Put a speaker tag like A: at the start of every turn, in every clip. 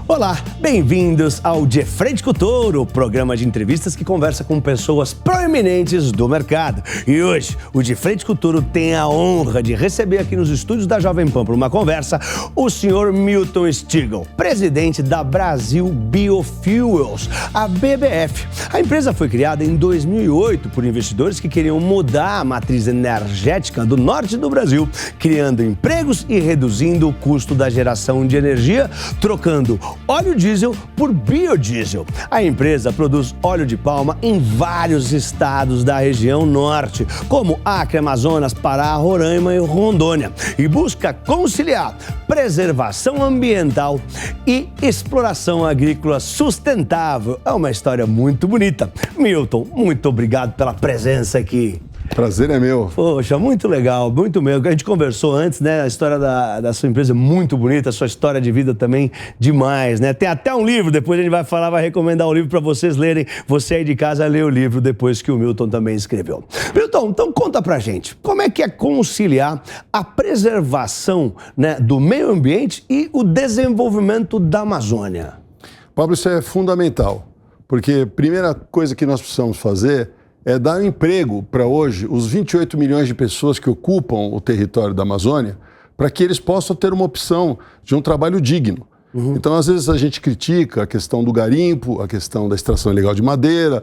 A: Olá, bem-vindos ao De Frente com o Touro, programa de entrevistas que conversa com pessoas proeminentes do mercado. E hoje, o De Frente com o Touro tem a honra de receber aqui nos estúdios da Jovem Pan para uma conversa o senhor Milton Stigl, presidente da Brasil Biofuels, a BBF. A empresa foi criada em 2008 por investidores que queriam mudar a matriz energética do norte do Brasil, criando empregos e reduzindo o custo da geração de energia, trocando óleo diesel por biodiesel. A empresa produz óleo de palma em vários estados da região norte, como Acre, Amazonas, Pará, Roraima e Rondônia, e busca conciliar preservação ambiental e exploração agrícola sustentável. É uma história muito bonita. Milton, muito obrigado pela presença aqui.
B: Prazer é meu.
A: Poxa, muito legal, muito mesmo. A gente conversou antes, né? A história da sua empresa é muito bonita, a sua história de vida também demais, né? Tem até um livro, depois a gente vai falar, vai recomendar o livro para vocês lerem. Você aí de casa lê o livro depois que o Milton também escreveu. Milton, então conta pra gente, como é que é conciliar a preservação, né, do meio ambiente e o desenvolvimento da Amazônia?
B: Pablo, isso é fundamental, porque a primeira coisa que nós precisamos fazer é dar um emprego para hoje os 28 milhões de pessoas que ocupam o território da Amazônia, para que eles possam ter uma opção de um trabalho digno. Então, às vezes, a gente critica a questão do garimpo, a questão da extração ilegal de madeira,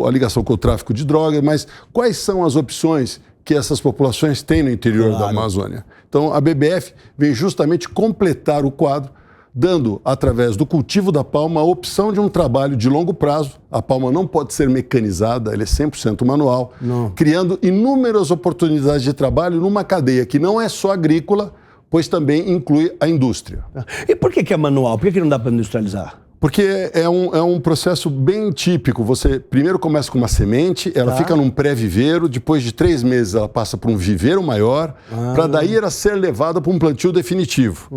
B: a ligação com o tráfico de drogas, mas quais são as opções que essas populações têm no interior da Amazônia? Então, a BBF vem justamente completar o quadro, dando, através do cultivo da palma, a opção de um trabalho de longo prazo. A palma não pode ser mecanizada, ela é 100% manual, criando inúmeras oportunidades de trabalho numa cadeia que não é só agrícola, pois também inclui a indústria.
A: E por que é manual? Por que não dá para industrializar?
B: Porque é um processo bem típico. Você primeiro começa com uma semente, ela fica num pré-viveiro, depois de 3 meses ela passa para um viveiro maior, para daí ela ser levada para um plantio definitivo.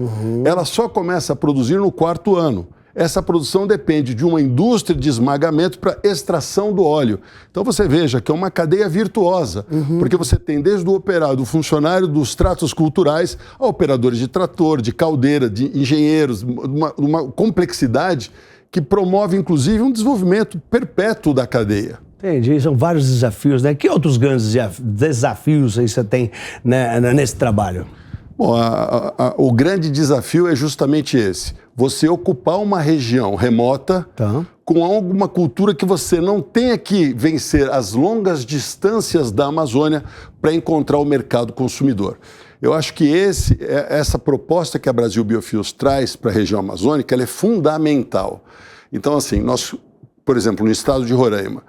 B: Ela só começa a produzir no 4º ano. Essa produção depende de uma indústria de esmagamento para extração do óleo. Então você veja que é uma cadeia virtuosa, porque você tem desde o operário, do funcionário, dos tratos culturais, a operadores de trator, de caldeira, de engenheiros, uma complexidade que promove, inclusive, um desenvolvimento perpétuo da cadeia.
A: Entendi, são vários desafios, né? Que outros grandes desafios aí você tem, né, nesse trabalho?
B: Bom, o grande desafio é justamente esse. Você ocupar uma região remota com alguma cultura que você não tenha que vencer as longas distâncias da Amazônia para encontrar o mercado consumidor. Eu acho que essa proposta que a Brasil Biofuels traz para a região amazônica, ela é fundamental. Então, assim, nós, por exemplo, no estado de Roraima,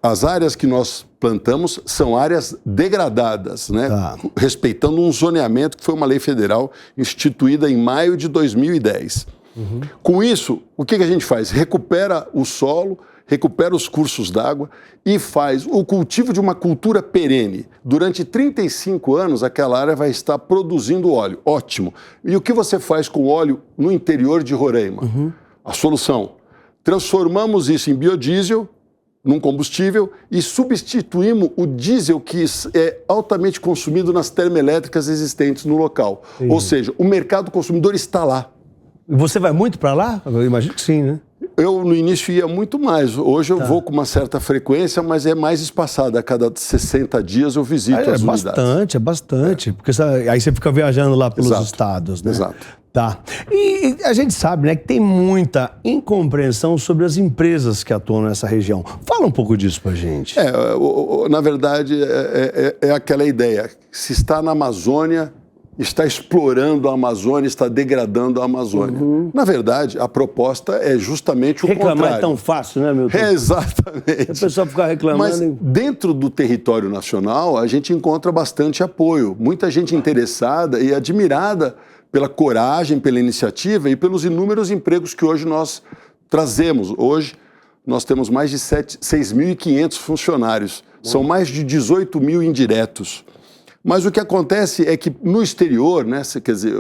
B: as áreas que nós plantamos são áreas degradadas, né? Respeitando um zoneamento que foi uma lei federal instituída em maio de 2010. Com isso, o que a gente faz? Recupera o solo, recupera os cursos d'água e faz o cultivo de uma cultura perene. Durante 35 anos, aquela área vai estar produzindo óleo. Ótimo. E o que você faz com o óleo no interior de Roraima? A solução: transformamos isso em biodiesel, num combustível, e substituímos o diesel que é altamente consumido nas termoelétricas existentes no local. Ou seja, o mercado consumidor está lá.
A: Você vai muito para lá? Eu imagino que sim, né?
B: Eu, no início, ia muito mais. Hoje eu vou com uma certa frequência, mas é mais espaçada. A cada 60 dias eu visito as unidades.
A: É bastante. Porque aí você fica viajando lá pelos estados, né?
B: Exato.
A: Tá. E a gente sabe, né, que tem muita incompreensão sobre as empresas que atuam nessa região. Fala um pouco disso pra gente.
B: Na verdade, é aquela ideia. Se está na Amazônia, está explorando a Amazônia, está degradando a Amazônia. Na verdade, a proposta é justamente o contrário.
A: Reclamar é tão fácil, né, Milton?
B: Exatamente.
A: A pessoa ficar reclamando.
B: Mas dentro do território nacional, a gente encontra bastante apoio. Muita gente interessada e admirada pela coragem, pela iniciativa e pelos inúmeros empregos que hoje nós trazemos. Hoje, nós temos mais de 6.500 funcionários. São mais de 18 mil indiretos. Mas o que acontece é que no exterior, né, quer dizer,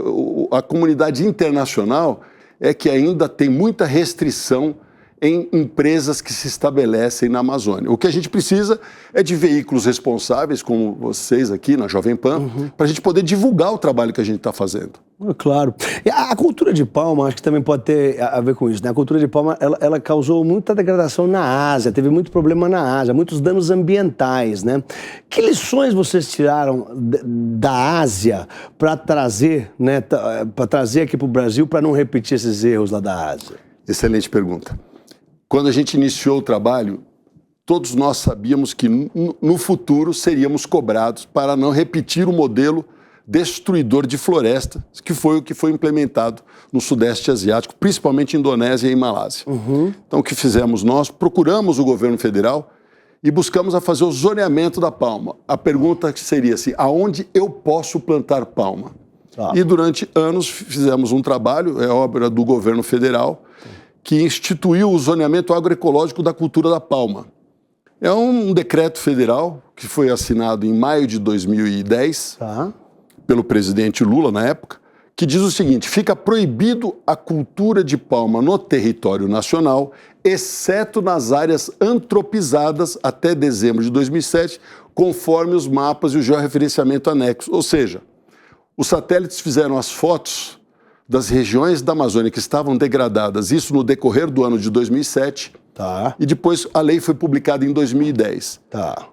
B: a comunidade internacional é que ainda tem muita restrição em empresas que se estabelecem na Amazônia. O que a gente precisa é de veículos responsáveis, como vocês aqui na Jovem Pan, para a gente poder divulgar o trabalho que a gente está fazendo.
A: Claro. E a cultura de palma, acho que também pode ter a ver com isso, né? A cultura de palma, ela causou muita degradação na Ásia, teve muito problema na Ásia, muitos danos ambientais, né? Que lições vocês tiraram da Ásia para trazer, né, para trazer aqui para o Brasil para não repetir esses erros lá da Ásia?
B: Excelente pergunta. Quando a gente iniciou o trabalho, todos nós sabíamos que no futuro seríamos cobrados para não repetir o modelo destruidor de florestas, que foi o que foi implementado no Sudeste Asiático, principalmente Indonésia e Malásia. Então, o que fizemos nós? Procuramos o governo federal e buscamos a fazer o zoneamento da palma. A pergunta seria assim, aonde eu posso plantar palma? E durante anos fizemos um trabalho, é obra do governo federal, que instituiu o zoneamento agroecológico da cultura da palma. É um decreto federal que foi assinado em maio de 2010, pelo presidente Lula na época, que diz o seguinte, fica proibido a cultura de palma no território nacional, exceto nas áreas antropizadas até dezembro de 2007, conforme os mapas e o georreferenciamento anexo. Ou seja, os satélites fizeram as fotos das regiões da Amazônia que estavam degradadas, isso no decorrer do ano de 2007, e depois a lei foi publicada em 2010.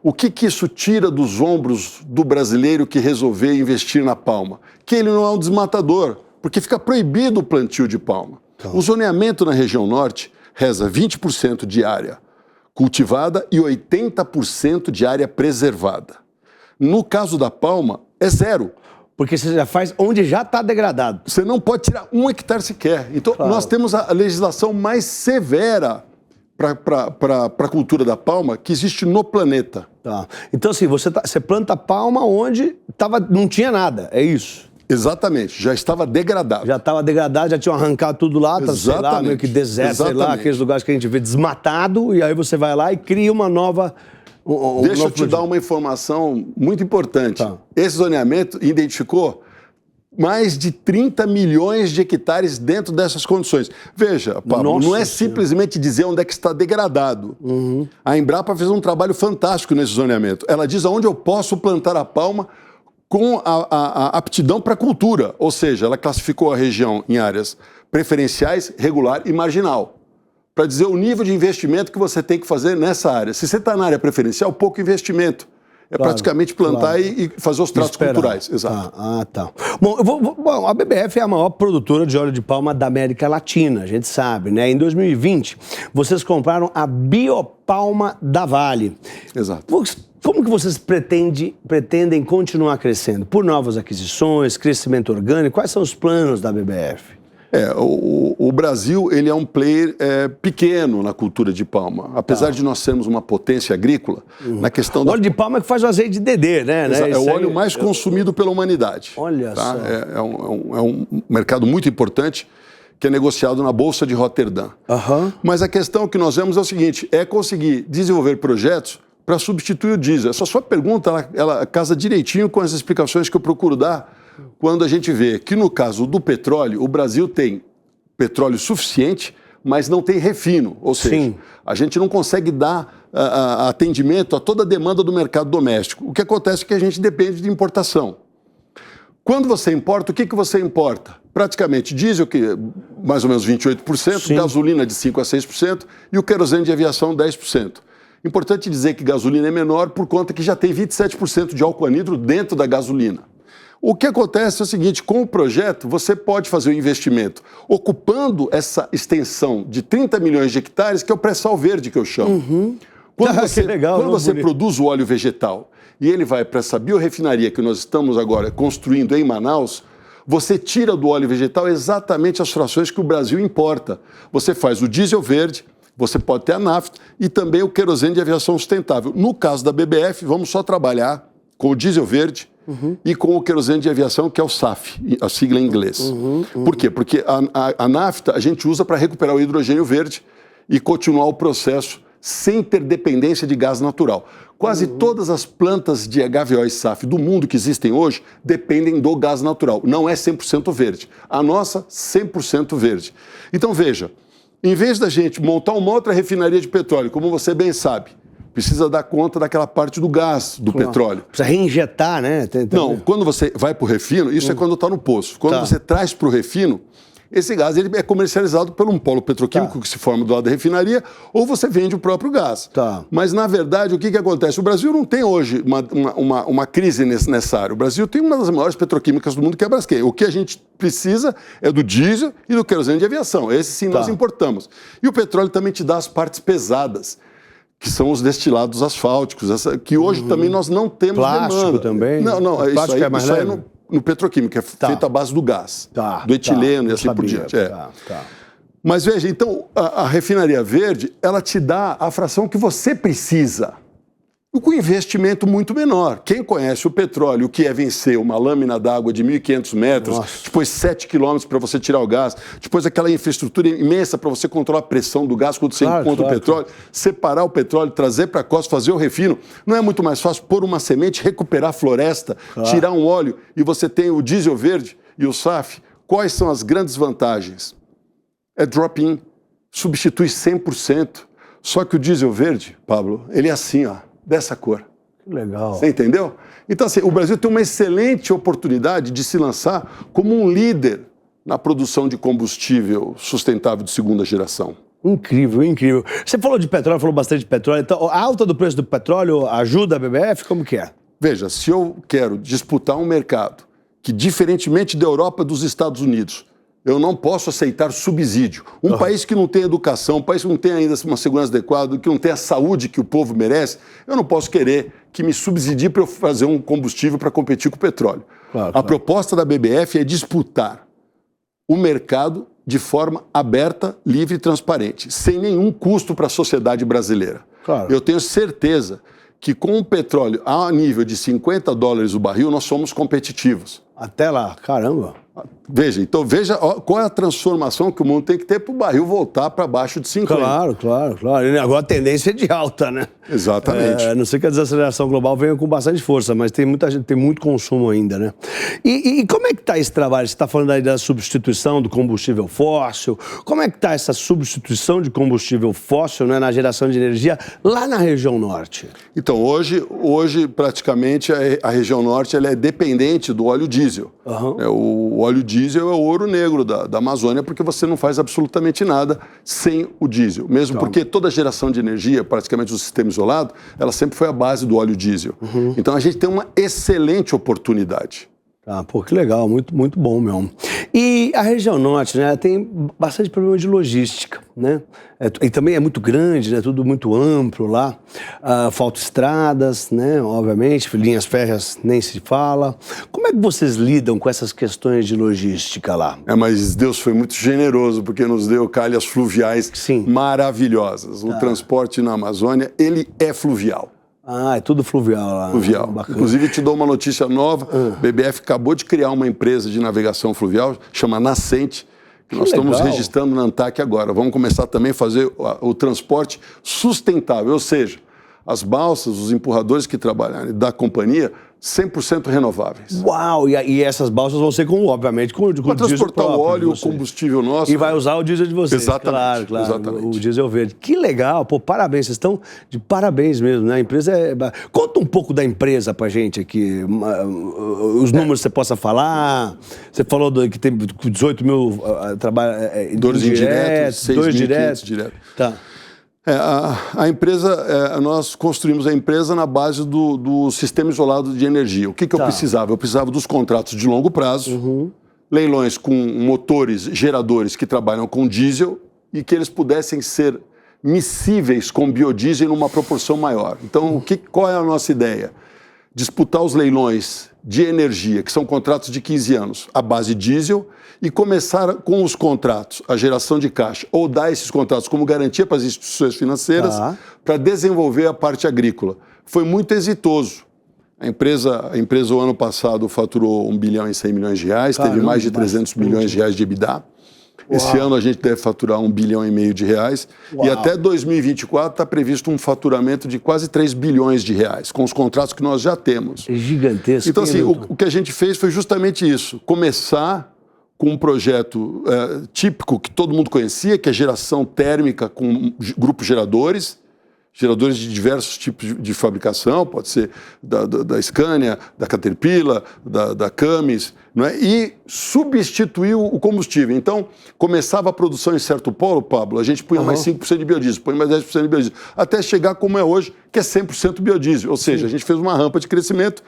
B: O que isso tira dos ombros do brasileiro que resolveu investir na palma? Que ele não é um desmatador, porque fica proibido o plantio de palma. O zoneamento na região norte reza 20% de área cultivada e 80% de área preservada. No caso da palma, é zero.
A: Porque você já faz onde já está degradado.
B: Você não pode tirar 1 hectare sequer. Então, nós temos a legislação mais severa para a cultura da palma que existe no planeta.
A: Então, assim, você planta palma onde não tinha nada, é isso?
B: Exatamente, já estava degradado.
A: Já estava degradado, já tinham arrancado tudo lá, sei lá, meio que deserto, sei lá, aqueles lugares que a gente vê desmatado, e aí você vai lá e cria uma nova...
B: Deixa eu te dar uma informação muito importante. Esse zoneamento identificou mais de 30 milhões de hectares dentro dessas condições. Veja, Pablo, não é simplesmente dizer onde é que está degradado. A Embrapa fez um trabalho fantástico nesse zoneamento. Ela diz aonde eu posso plantar a palma com a aptidão para a cultura. Ou seja, ela classificou a região em áreas preferenciais, regular e marginal, para dizer o nível de investimento que você tem que fazer nessa área. Se você está na área preferencial, pouco investimento. É praticamente plantar e fazer os tratos culturais. Exato.
A: Bom, a BBF é a maior produtora de óleo de palma da América Latina, a gente sabe, né? Em 2020, vocês compraram a Biopalma da Vale.
B: Exato.
A: Como que vocês pretendem continuar crescendo? Por novas aquisições, crescimento orgânico? Quais são os planos da BBF?
B: O Brasil ele é um player pequeno na cultura de palma. Apesar de nós sermos uma potência agrícola, na questão
A: o óleo de palma é que faz o azeite de dendê, né?
B: É o óleo mais consumido pela humanidade.
A: Olha só.
B: É um mercado muito importante que é negociado na Bolsa de Roterdã. Mas a questão que nós vemos é o seguinte, é conseguir desenvolver projetos para substituir o diesel. Essa sua pergunta, ela casa direitinho com as explicações que eu procuro dar quando a gente vê que, no caso do petróleo, o Brasil tem petróleo suficiente, mas não tem refino. Ou seja, a gente não consegue dar atendimento a toda a demanda do mercado doméstico. O que acontece é que a gente depende de importação. Quando você importa, o que você importa? Praticamente diesel, que é mais ou menos 28%, gasolina de 5% a 6% e o querosene de aviação 10%. Importante dizer que gasolina é menor por conta que já tem 27% de álcool anidro dentro da gasolina. O que acontece é o seguinte, com o projeto você pode fazer o investimento ocupando essa extensão de 30 milhões de hectares, que é o pré-sal verde que eu chamo. Quando você produz o óleo vegetal e ele vai para essa biorefinaria que nós estamos agora construindo em Manaus, você tira do óleo vegetal exatamente as frações que o Brasil importa. Você faz o diesel verde, você pode ter a nafta e também o querosene de aviação sustentável. No caso da BBF, vamos só trabalhar com o diesel verde, e com o querosene de aviação, que é o SAF, a sigla em inglês. Por quê? Porque a nafta a gente usa para recuperar o hidrogênio verde e continuar o processo sem ter dependência de gás natural. Quase todas as plantas de HVO e SAF do mundo que existem hoje dependem do gás natural. Não é 100% verde. A nossa, 100% verde. Então, veja, em vez da gente montar uma outra refinaria de petróleo, como você bem sabe, precisa dar conta daquela parte do gás, do petróleo.
A: Precisa reinjetar, né?
B: Não, quando você vai para o refino, isso é quando está no poço. Quando você traz para o refino, esse gás ele é comercializado por um polo petroquímico que se forma do lado da refinaria, ou você vende o próprio gás. Mas, na verdade, o que acontece? O Brasil não tem hoje uma crise nessa área. O Brasil tem uma das maiores petroquímicas do mundo, que é a Braskem. O que a gente precisa é do diesel e do querosene de aviação. Esse sim nós importamos. E o petróleo também te dá as partes pesadas, que são os destilados asfálticos, que hoje também nós não temos
A: plástico
B: demanda.
A: Também?
B: Não,
A: plástico
B: isso aí é no petroquímico, é feito à base do gás, do etileno e assim por diante. Mas veja, então, a refinaria verde, ela te dá a fração que você precisa, e com investimento muito menor. Quem conhece o petróleo, o que é vencer uma lâmina d'água de 1.500 metros, depois 7 quilômetros para você tirar o gás, depois aquela infraestrutura imensa para você controlar a pressão do gás quando você encontra o petróleo, separar o petróleo, trazer para a costa, fazer o refino. Não é muito mais fácil pôr uma semente, recuperar a floresta, tirar um óleo, e você tem o diesel verde e o SAF. Quais são as grandes vantagens? É drop-in, substitui 100%. Só que o diesel verde, Pablo, ele é assim, ó, dessa cor.
A: Que legal.
B: Você entendeu? Então, assim, o Brasil tem uma excelente oportunidade de se lançar como um líder na produção de combustível sustentável de segunda geração.
A: Incrível, incrível. Você falou de petróleo, falou bastante de petróleo. Então, a alta do preço do petróleo ajuda a BBF? Como que é?
B: Veja, se eu quero disputar um mercado que, diferentemente da Europa e dos Estados Unidos, eu não posso aceitar subsídio. Um país que não tem educação, um país que não tem ainda uma segurança adequada, que não tem a saúde que o povo merece, eu não posso querer que me subsidie para eu fazer um combustível para competir com o petróleo. A proposta da BBF é disputar o mercado de forma aberta, livre e transparente, sem nenhum custo para a sociedade brasileira. Eu tenho certeza que com o petróleo a nível de $50 o barril, nós somos competitivos.
A: Até lá, caramba.
B: Veja, então veja qual é a transformação que o mundo tem que ter para o barril voltar para baixo de 50.
A: Claro. E agora a tendência é de alta, né?
B: Exatamente.
A: A não ser que a desaceleração global venha com bastante força, mas tem muita gente, tem muito consumo ainda, né? E como é que está esse trabalho? Você está falando aí da substituição do combustível fóssil. Como é que está essa substituição de combustível fóssil, né, na geração de energia lá na região norte?
B: Então, hoje praticamente a região norte ela é dependente do óleo diesel. O óleo diesel é o ouro negro da Amazônia, porque você não faz absolutamente nada sem o diesel. Mesmo porque toda geração de energia, praticamente do sistema isolado, ela sempre foi a base do óleo diesel. Então a gente tem uma excelente oportunidade.
A: Pô, que legal, muito, muito bom mesmo. E a região norte, né, tem bastante problema de logística, né? E também é muito grande, né, tudo muito amplo lá. Faltam estradas, né, obviamente, linhas férreas nem se fala. Como é que vocês lidam com essas questões de logística lá?
B: Mas Deus foi muito generoso, porque nos deu calhas fluviais maravilhosas. O transporte na Amazônia, ele é fluvial.
A: É tudo fluvial lá.
B: Fluvial. Inclusive, te dou uma notícia nova. O BBF acabou de criar uma empresa de navegação fluvial, chama Nascente, que nós estamos registrando na ANTAQ agora. Vamos começar também a fazer o transporte sustentável, ou seja, as balsas, os empurradores que trabalharem da companhia, 100% renováveis.
A: Uau! E essas balsas vão ser, obviamente, com o diesel
B: para transportar o óleo e o combustível nosso.
A: E vai usar o diesel de vocês.
B: Exatamente.
A: Claro.
B: Exatamente.
A: O diesel verde. Que legal! Pô, parabéns. Vocês estão de parabéns mesmo, né? A empresa é... Conta um pouco da empresa pra gente aqui. Os números que você possa falar. Você falou que tem 18 mil
B: trabalhadores indiretos, 6 diretos.
A: Tá.
B: A empresa, nós construímos a empresa na base do sistema isolado de energia. O que eu precisava? Eu precisava dos contratos de longo prazo, leilões com motores, geradores que trabalham com diesel e que eles pudessem ser miscíveis com biodiesel numa proporção maior. Então, qual é a nossa ideia? Disputar os leilões de energia, que são contratos de 15 anos, à base diesel, e começar com os contratos, a geração de caixa, ou dar esses contratos como garantia para as instituições financeiras, para desenvolver a parte agrícola. Foi muito exitoso. A empresa o ano passado faturou 1 bilhão e 100 milhões de reais, teve mais de 300 milhões de reais de EBITDA. Esse ano a gente deve faturar 1,5 bilhão de reais. E até 2024 está previsto um faturamento de quase 3 bilhões de reais, com os contratos que nós já temos.
A: É gigantesco.
B: Então, assim, o que a gente fez foi justamente isso. Começar com um projeto típico que todo mundo conhecia, que é geração térmica com grupos geradores. geradores de diversos tipos de fabricação, pode ser da Scania, da Caterpillar, da Cummins, não é? E substituiu o combustível. Então, começava a produção em certo polo, Pablo, a gente punha mais 5% de biodiesel, põe mais 10% de biodiesel, até chegar como é hoje, que é 100% biodiesel. Ou seja, a gente fez uma rampa de crescimento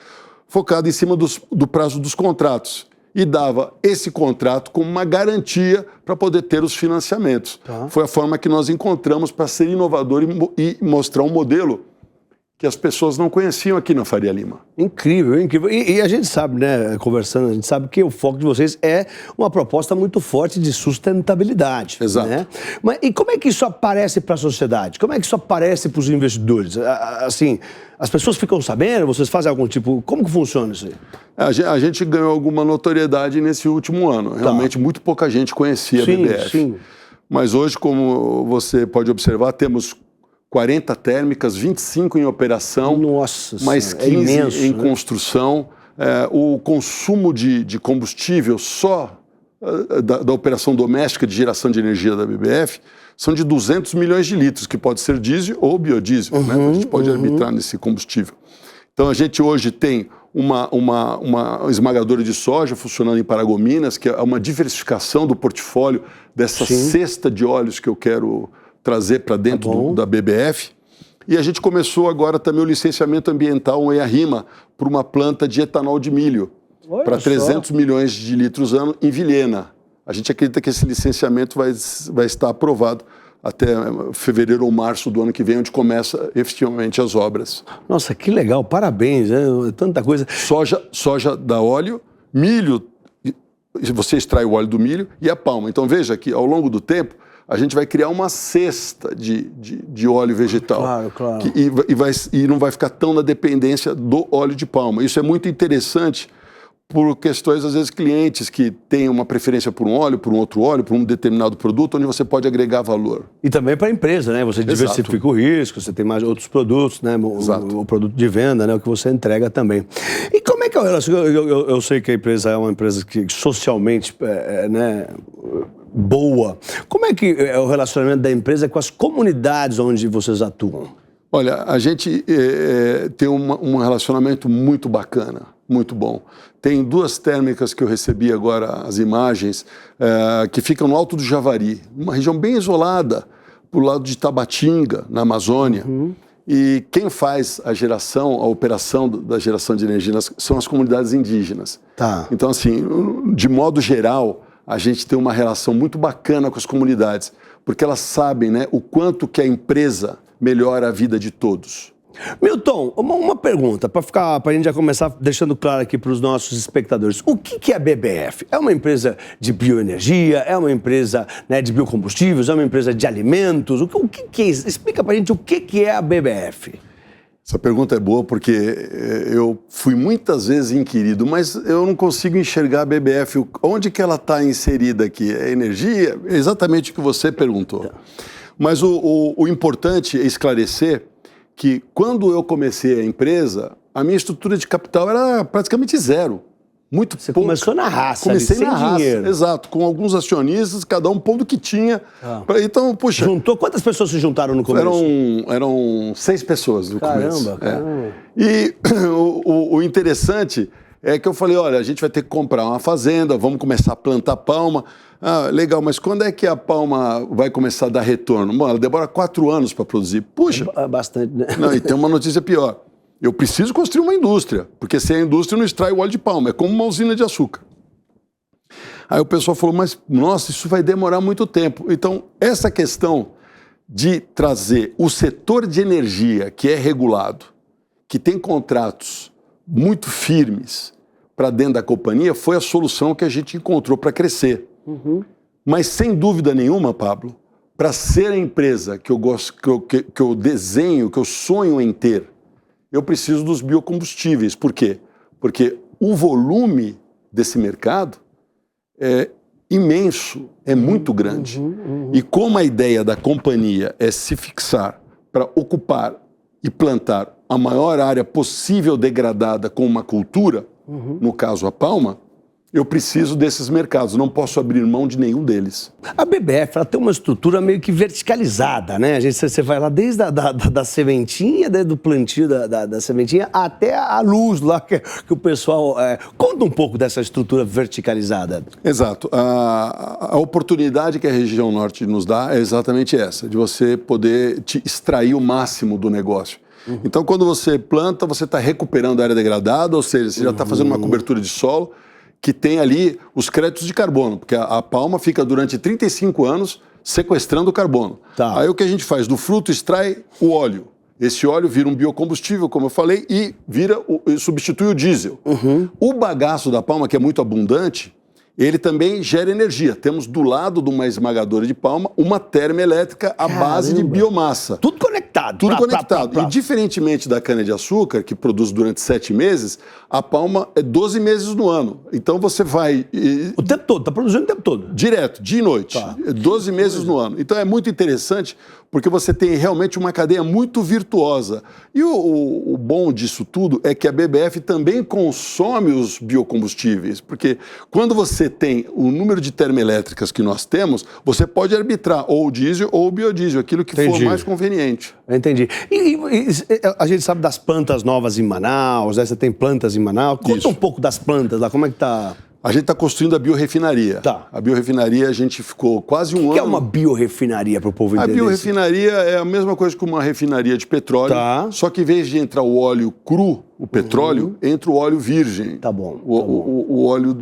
B: focada em cima do prazo dos contratos. E dava esse contrato como uma garantia para poder ter os financiamentos. Foi a forma que nós encontramos para ser inovador e mostrar um modelo que as pessoas não conheciam aqui na Faria Lima.
A: Incrível, incrível. E a gente sabe, né, conversando, a gente sabe que o foco de vocês é uma proposta muito forte de sustentabilidade.
B: Exato.
A: Né? Mas e como é que isso aparece para a sociedade? Como é que isso aparece para os investidores? Assim, as pessoas ficam sabendo? Vocês fazem algum tipo... Como que funciona isso aí?
B: A gente ganhou alguma notoriedade nesse último ano. Realmente, muito pouca gente conhecia a BBF. Sim. Mas hoje, como você pode observar, temos 40 térmicas, 25 em operação, mais 15 imenso, em construção. O consumo de combustível só da operação doméstica de geração de energia da BBF são de 200 milhões de litros, que pode ser diesel ou biodiesel. Né? A gente pode arbitrar nesse combustível. Então, a gente hoje tem uma esmagadora de soja funcionando em Paragominas, que é uma diversificação do portfólio dessa cesta de óleos que eu quero trazer para dentro da BBF. E a gente começou agora também o licenciamento ambiental, um EIA-RIMA, para uma planta de etanol de milho, para 300 milhões de litros ano em Vilhena. A gente acredita que esse licenciamento vai estar aprovado até fevereiro ou março do ano que vem, onde começa efetivamente as obras.
A: Nossa, que legal, parabéns, né? Tanta coisa.
B: Soja dá óleo, milho, você extrai o óleo do milho e a palma. Então veja que ao longo do tempo, a gente vai criar uma cesta de óleo vegetal.
A: Claro, claro.
B: E não vai ficar tão na dependência do óleo de palma. Isso é muito interessante por questões, às vezes, clientes que têm uma preferência por um óleo, por um outro óleo, por um determinado produto, onde você pode agregar valor.
A: E também para a empresa, né? Você diversifica o risco, você tem mais outros produtos, né? O produto de venda, né? O que você entrega também. E como é que é o relacionamento? Eu sei que a empresa é uma empresa que socialmente, né, boa. Como é que é o relacionamento da empresa com as comunidades onde vocês atuam?
B: Olha, a gente tem um relacionamento muito bacana, muito bom. Tem 2 térmicas que eu recebi agora, as imagens, que ficam no Alto do Javari, uma região bem isolada, pro lado de Tabatinga, na Amazônia. E quem faz a operação da geração de energia são as comunidades indígenas. Então, assim, de modo geral, a gente tem uma relação muito bacana com as comunidades, porque elas sabem, né, o quanto que a empresa melhora a vida de todos.
A: Milton, uma pergunta, para a gente já começar deixando claro aqui para os nossos espectadores. O que é a BBF? É uma empresa de bioenergia? É uma empresa, né, de biocombustíveis? É uma empresa de alimentos? O que é isso? Explica para a gente o que é a BBF.
B: Essa pergunta é boa porque eu fui muitas vezes inquirido, mas eu não consigo enxergar a BBF. Onde que ela está inserida aqui? É energia? É exatamente o que você perguntou. Mas o importante é esclarecer que quando eu comecei a empresa, a minha estrutura de capital era praticamente zero. Muito
A: Você
B: pouco.
A: Começou na raça,
B: Comecei
A: sem
B: na raça,
A: dinheiro.
B: Exato, com alguns acionistas, cada um pondo o que tinha. Então, puxa...
A: Juntou? Quantas pessoas se juntaram no começo?
B: Eram 6 pessoas no começo.
A: Caramba.
B: E o interessante é que eu falei, olha, a gente vai ter que comprar uma fazenda, vamos começar a plantar palma. Ah, legal, mas quando é que a palma vai começar a dar retorno? Bom, ela demora 4 anos para produzir. Puxa!
A: É bastante, né?
B: Não, e tem uma notícia pior. Eu preciso construir uma indústria, porque sem a indústria não extrai o óleo de palma, é como uma usina de açúcar. Aí o pessoal falou, mas nossa, isso vai demorar muito tempo. Então, essa questão de trazer o setor de energia, que é regulado, que tem contratos muito firmes para dentro da companhia, foi a solução que a gente encontrou para crescer. Mas, sem dúvida nenhuma, Pablo, para ser a empresa que eu gosto, que eu desenho, que eu sonho em ter, eu preciso dos biocombustíveis. Por quê? Porque o volume desse mercado é imenso, é muito grande. E como a ideia da companhia é se fixar para ocupar e plantar a maior área possível degradada com uma cultura, no caso a palma, eu preciso desses mercados, não posso abrir mão de nenhum deles.
A: A BBF ela tem uma estrutura meio que verticalizada, né? Você vai lá desde da sementinha, desde o plantio da sementinha, até a luz lá que o pessoal... Conta um pouco dessa estrutura verticalizada.
B: Exato. A oportunidade que a região norte nos dá é exatamente essa, de você poder te extrair o máximo do negócio. Então, quando você planta, você está recuperando a área degradada, ou seja, você já está fazendo uma cobertura de solo, que tem ali os créditos de carbono, porque a palma fica durante 35 anos sequestrando o carbono.
A: Tá.
B: Aí o que a gente faz? Do fruto extrai o óleo. Esse óleo vira um biocombustível, como eu falei, e substitui o diesel. O bagaço da palma, que é muito abundante, ele também gera energia. Temos do lado de uma esmagadora de palma uma termoelétrica à base de biomassa.
A: Tudo conectado.
B: Tudo conectado. E diferentemente da cana-de-açúcar, que produz durante 7 meses, a palma é 12 meses no ano. Então você vai...
A: O tempo todo, está produzindo o tempo todo.
B: Direto, dia e noite. Tá. 12 meses no ano. Então é muito interessante porque você tem realmente uma cadeia muito virtuosa. E o bom disso tudo é que a BBF também consome os biocombustíveis, porque quando você tem o número de termoelétricas que nós temos, você pode arbitrar ou o diesel ou o biodiesel, aquilo que for mais conveniente.
A: Entendi. E a gente sabe das plantas novas em Manaus, né? Você tem plantas em Manaus. Conta um pouco das plantas lá, como é que tá...
B: A gente está construindo a biorefinaria.
A: Tá.
B: A biorefinaria, a gente ficou quase um ano...
A: O que é uma biorefinaria para o povo entender?
B: A biorefinaria é a mesma coisa que uma refinaria de petróleo, só que em vez de entrar o óleo cru, o petróleo, entra o óleo virgem.
A: Tá bom.
B: O óleo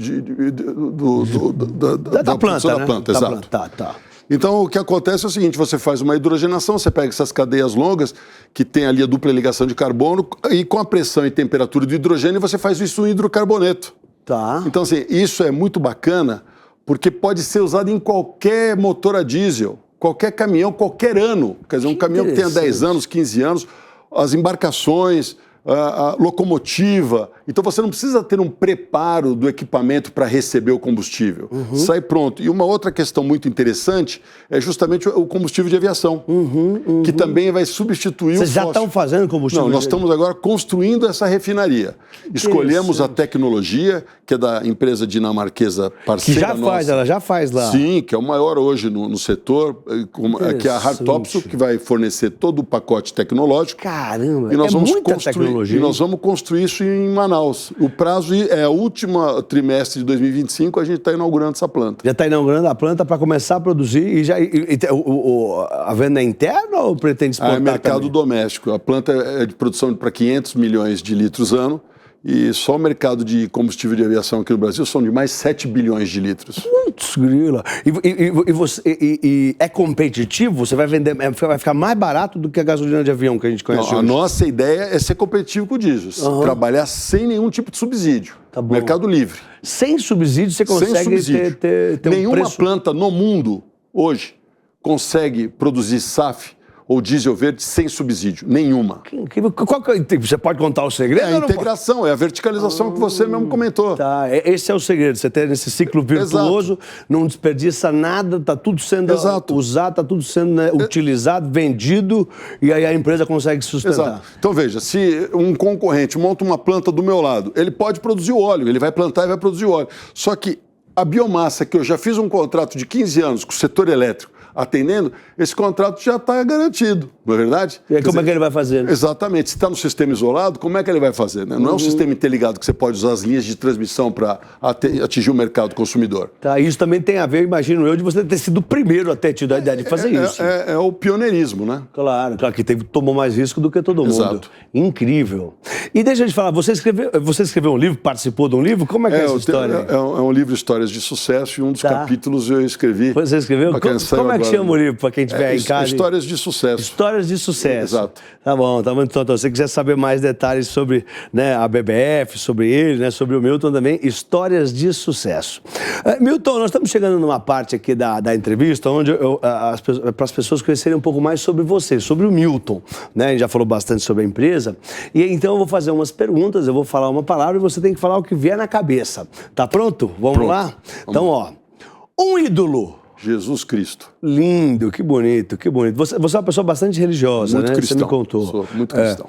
A: da planta, né?
B: Planta, exato.
A: Tá.
B: Então, o que acontece é o seguinte, você faz uma hidrogenação, você pega essas cadeias longas, que tem ali a dupla ligação de carbono, e com a pressão e temperatura do hidrogênio, você faz isso em hidrocarboneto.
A: Tá.
B: Então, assim, isso é muito bacana, porque pode ser usado em qualquer motor a diesel, qualquer caminhão, qualquer ano. Quer dizer, um caminhão que tenha 10 anos, 15 anos, as embarcações, a locomotiva. Então, você não precisa ter um preparo do equipamento para receber o combustível. Sai pronto. E uma outra questão muito interessante é justamente o combustível de aviação, que também vai substituir o fóssil.
A: Vocês já estão fazendo combustível?
B: Não, nós estamos agora construindo essa refinaria. Escolhemos a tecnologia, que é da empresa dinamarquesa parceira nossa.
A: Ela já faz lá.
B: Sim, que é o maior hoje no setor, que é a Hardtopsil, que vai fornecer todo o pacote tecnológico.
A: Caramba,
B: e nós vamos
A: muita
B: construir,
A: tecnologia.
B: E nós vamos construir isso em Manaus. O prazo é o último trimestre de 2025, a gente está inaugurando essa planta.
A: Já está inaugurando a planta para começar a produzir e a venda é interna ou pretende exportar?
B: É mercado
A: também?
B: doméstico. A planta é de produção para 500 milhões de litros ano. E só o mercado de combustível de aviação aqui no Brasil são de mais 7 bilhões de litros.
A: Putz, grila. E é competitivo? Você vai vender, vai ficar mais barato do que a gasolina de avião que a gente conhece hoje?
B: A nossa ideia é ser competitivo com o diesel. Trabalhar sem nenhum tipo de subsídio.
A: Tá bom.
B: Mercado livre.
A: Sem subsídio você consegue ter
B: Nenhuma
A: um preço...
B: planta no mundo hoje consegue produzir SAF ou diesel verde sem subsídio. Nenhuma.
A: Você pode contar o segredo?
B: É a integração, é a verticalização que você mesmo comentou.
A: Tá, esse é o segredo. Você tem esse ciclo virtuoso, não desperdiça nada, está tudo sendo usado, está tudo sendo utilizado, vendido, e aí a empresa consegue sustentar.
B: Exato. Então veja, se um concorrente monta uma planta do meu lado, ele pode produzir o óleo, ele vai plantar e vai produzir o óleo. Só que a biomassa, que eu já fiz um contrato de 15 anos com o setor elétrico, atendendo, esse contrato já está garantido, não é verdade?
A: E aí como é que ele vai fazer? Né?
B: Exatamente. Se está no sistema isolado, como é que ele vai fazer? Né? Não é um sistema interligado que você pode usar as linhas de transmissão para atingir o mercado consumidor.
A: Tá, isso também tem a ver, imagino eu, de você ter sido o primeiro a ter tido a ideia de fazer isso.
B: É o pioneirismo, né?
A: Claro, que tomou mais risco do que todo mundo.
B: Exato.
A: Incrível. E deixa eu te falar, você escreveu um livro, participou de um livro? Como é que é essa história?
B: É um livro Histórias de Sucesso, e um dos capítulos eu escrevi.
A: Você escreveu? Como é que chama o livro, para quem estiver em casa?
B: Histórias de Sucesso.
A: Histórias de Sucesso.
B: Exato.
A: Tá bom. Então, se você quiser saber mais detalhes sobre, né, a BBF, sobre ele, né, sobre o Milton também, Histórias de Sucesso. Milton, nós estamos chegando numa parte aqui da entrevista onde para as pessoas conhecerem um pouco mais sobre você, sobre o Milton. Né? A gente já falou bastante sobre a empresa. E então eu vou fazer umas perguntas, eu vou falar uma palavra e você tem que falar o que vier na cabeça. Tá pronto? Vamos lá? Então, um ídolo.
B: Jesus Cristo.
A: Lindo, que bonito, que bonito. Você é uma pessoa bastante religiosa,
B: muito
A: né?
B: Cristão.
A: Você me contou.
B: Sou muito cristão.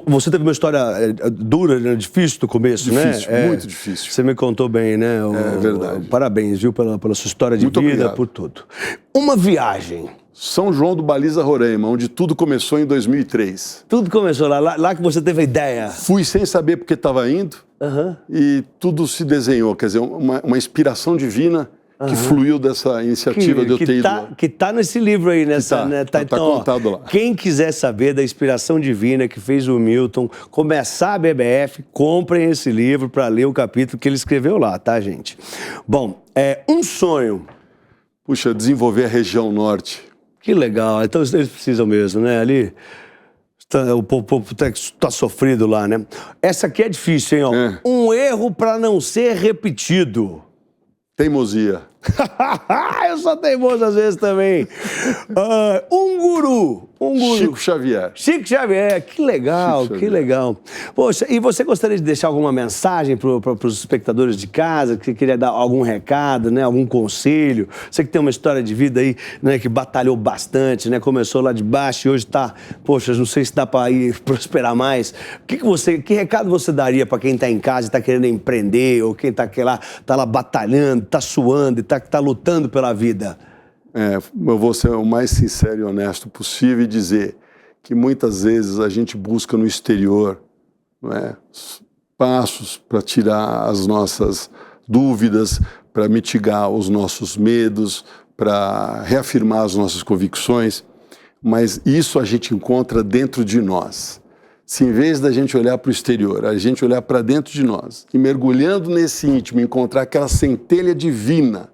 A: Você teve uma história dura, né? Difícil no começo,
B: difícil,
A: né?
B: Muito difícil.
A: Você me contou bem, né?
B: É verdade.
A: Parabéns, viu, pela sua história de
B: Muito
A: vida,
B: obrigado.
A: por tudo. Uma viagem.
B: São João do Baliza, Roraima, onde tudo começou em 2003.
A: Tudo começou lá que você teve a ideia.
B: Fui sem saber porque estava indo e tudo se desenhou, quer dizer, uma inspiração divina que fluiu dessa iniciativa de eu ter ido lá.
A: Que tá nesse livro aí, nessa, né?
B: Tá
A: Então,
B: contado lá.
A: Quem quiser saber da inspiração divina que fez o Milton começar a BBF, comprem esse livro para ler o capítulo que ele escreveu lá, tá, gente? Bom, um sonho.
B: Puxa, desenvolver a região norte.
A: Que legal. Então eles precisam mesmo, né? Ali o povo tá sofrido lá, né? Essa aqui é difícil, hein? Ó. Um erro para não ser repetido.
B: Teimosia.
A: Eu sou teimoso às vezes também. Um guru.
B: Chico Xavier.
A: Chico Xavier, que legal,
B: Chico
A: que
B: Xavier.
A: legal. Poxa, e você gostaria de deixar alguma mensagem para os espectadores de casa, que você queria dar algum recado, né, algum conselho? Você que tem uma história de vida aí, né, que batalhou bastante, né, começou lá de baixo e hoje está, poxa, não sei se dá para ir prosperar mais. Que recado você daria para quem está em casa e está querendo empreender, ou quem está lá batalhando, está suando e está lutando pela vida?
B: Eu vou ser o mais sincero e honesto possível e dizer que muitas vezes a gente busca no exterior, não é, passos para tirar as nossas dúvidas, para mitigar os nossos medos, para reafirmar as nossas convicções, mas isso a gente encontra dentro de nós. Se em vez da gente olhar para o exterior, a gente olhar para dentro de nós e mergulhando nesse íntimo, encontrar aquela centelha divina,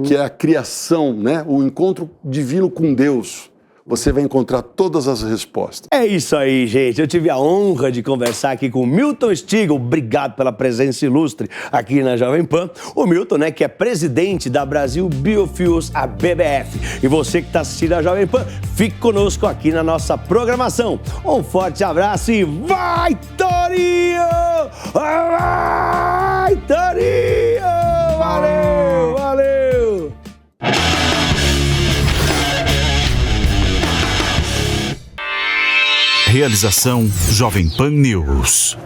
B: que é a criação, né? O encontro divino com Deus, você vai encontrar todas as respostas.
A: É isso aí, gente. Eu tive a honra de conversar aqui com o Milton Stigl. Obrigado pela presença ilustre aqui na Jovem Pan. O Milton, né, que é presidente da Brasil Biofuels, a BBF. E você que está assistindo a Jovem Pan, fique conosco aqui na nossa programação. Um forte abraço e vai, Torinho! Vai, Torinho! Valeu, valeu!
C: Realização Jovem Pan News.